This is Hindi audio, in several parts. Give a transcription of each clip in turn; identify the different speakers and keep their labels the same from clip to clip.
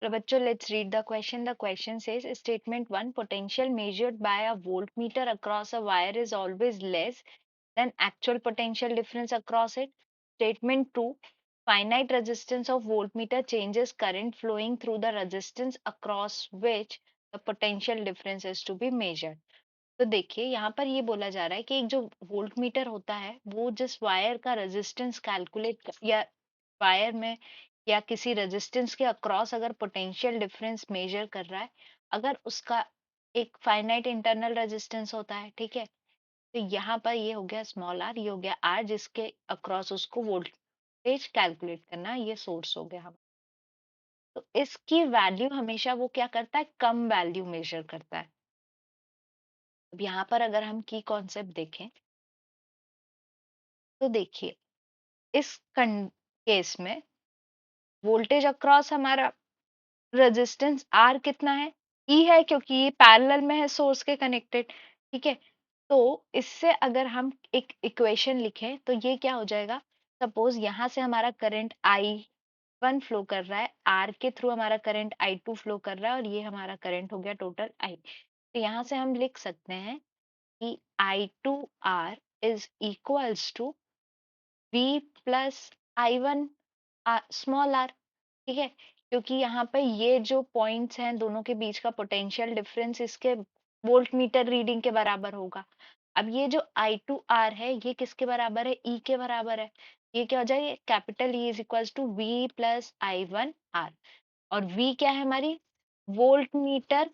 Speaker 1: तो बच्चों let's read the question. The question says statement 1 potential measured by a voltmeter across a wire is always less than actual potential difference across it. Statement 2 finite resistance of voltmeter changes current flowing through the resistance across which the potential difference is to be measured. तो देखिए यहाँ पर ये बोला जा रहा है कि एक जो वोल्ट मीटर होता है वो जिस वायर का रेजिस्टेंस कैलकुलेट या वायर में या किसी रेजिस्टेंस के अक्रॉस अगर पोटेंशियल डिफरेंस मेजर कर रहा है, अगर उसका एक फाइनाइट इंटरनल रेजिस्टेंस होता है, ठीक है, तो यहाँ पर ये हो गया स्मॉल आर, ये हो गया आर, जिसके अक्रॉस उसको वोल्टेज कैलकुलेट करना, ये सोर्स हो गया हमारा. तो इसकी वैल्यू हमेशा वो क्या करता है, कम वैल्यू मेजर करता है. अब यहाँ पर अगर हम की कॉन्सेप्ट देखें तो देखिए इस केस में वोल्टेज अक्रॉस हमारा रेजिस्टेंस आर कितना है, ई है, क्योंकि ये पैरेलल में है सोर्स के कनेक्टेड. ठीक है, तो इससे अगर हम एक इक्वेशन लिखें तो ये क्या हो जाएगा, सपोज यहाँ से हमारा करंट I1 फ्लो कर रहा है, आर के थ्रू हमारा करंट I2 फ्लो कर रहा है, और ये हमारा करंट हो गया टोटल आई. तो यहाँ से हम लिख सकते हैं कि I2R is equals to V plus I1 small R. ठीक है, क्योंकि यहाँ पे ये जो पॉइंट्स हैं दोनों के बीच का पोटेंशियल डिफरेंस इसके वोल्ट मीटर रीडिंग के बराबर होगा. अब ये जो I2R है ये किसके बराबर है, E के बराबर है. ये क्या हो जाएगा, capital E is equals to V plus I1R. और V क्या है हमारी, वोल्ट मीटर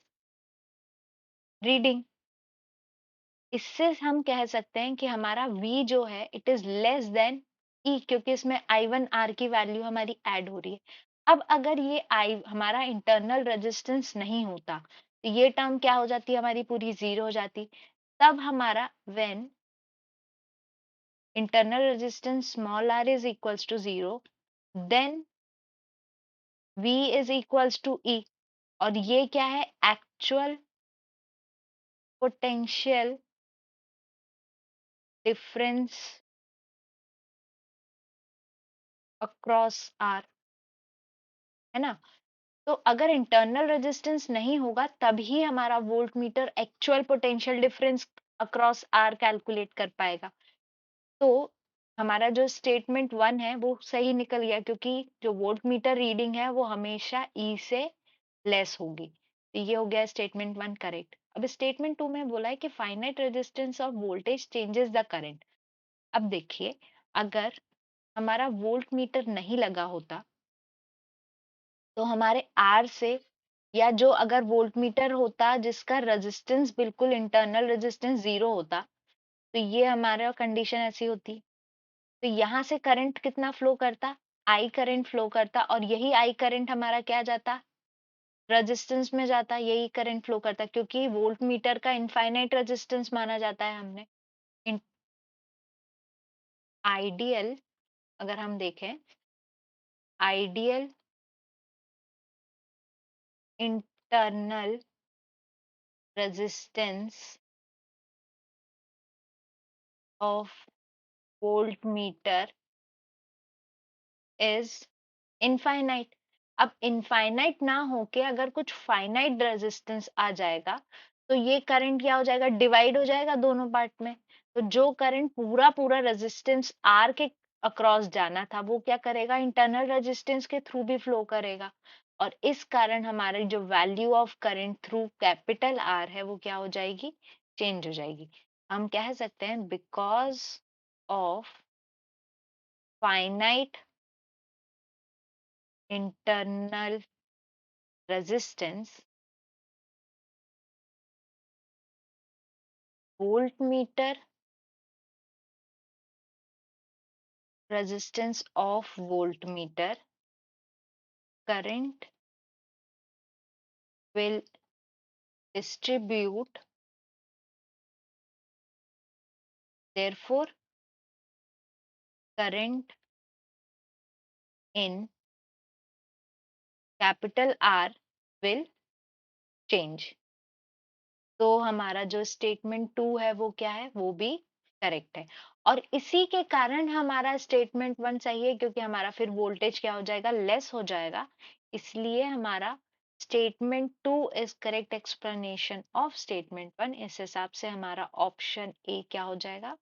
Speaker 1: रीडिंग. इससे हम कह सकते हैं कि हमारा V जो है it is less than E, क्योंकि इसमें I1R की वैल्यू हमारी ऐड हो रही है. अब अगर ये I हमारा इंटरनल रेजिस्टेंस नहीं होता तो ये टर्म क्या हो जाती है, हमारी पूरी जीरो हो जाती. तब हमारा when internal resistance small r is equals to zero, then V is equals to E. और ये क्या है, actual potential difference across R, है ना. तो अगर इंटरनल रेजिस्टेंस नहीं होगा तभी हमारा voltmeter actual potential difference across R calculate कर पाएगा. तो हमारा जो स्टेटमेंट 1 है वो सही निकल गया, क्योंकि जो वोल्ट मीटर रीडिंग है वो हमेशा ई से लेस होगी. तो ये हो गया स्टेटमेंट 1 करेक्ट. अब स्टेटमेंट 2 में बोला है कि finite resistance of voltage changes the current. अब देखिए अगर हमारा वोल्ट मीटर नहीं लगा होता तो हमारे आर से, या जो अगर वोल्ट मीटर होता जिसका रेजिस्टेंस बिल्कुल इंटरनल रेजिस्टेंस जीरो होता, तो ये हमारा कंडीशन ऐसी होती. तो यहाँ से करंट कितना फ्लो करता, आई करंट फ्लो करता, और यही आई करंट हमारा क्या जाता, रेजिस्टेंस में जाता, यही करंट फ्लो करता, क्योंकि वोल्ट मीटर का इनफाइनाइट रेजिस्टेंस माना जाता है हमने. आइडियल अगर हम देखें, ideal internal resistance of volt meter is infinite. अब इनफाइनाइट ना होके अगर कुछ फाइनाइट रेजिस्टेंस आ जाएगा तो ये करंट क्या हो जाएगा, डिवाइड हो जाएगा दोनों पार्ट में. तो जो करंट पूरा पूरा रेजिस्टेंस आर के अक्रॉस जाना था वो क्या करेगा, इंटरनल रेजिस्टेंस के थ्रू भी फ्लो करेगा. और इस कारण हमारी जो value of current through capital R है वो क्या हो जाएगी, चेंज हो जाएगी. हम कह सकते हैं because of finite internal resistance, voltmeter resistance of voltmeter, current will distribute, therefore current in capital R will change. तो हमारा जो स्टेटमेंट 2 है वो क्या है, वो भी करेक्ट है. और इसी के कारण हमारा स्टेटमेंट 1 सही है, क्योंकि हमारा फिर वोल्टेज क्या हो जाएगा, लेस हो जाएगा. इसलिए हमारा statement 2 is correct explanation of statement 1। इस हिसाब से हमारा ऑप्शन ए क्या हो जाएगा,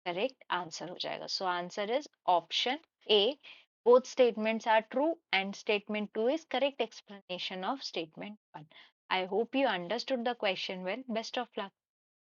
Speaker 1: करेक्ट आंसर हो जाएगा। So answer is option A, both statements are true and statement 2 is correct explanation of statement 1। I hope you understood the question well. Best of luck.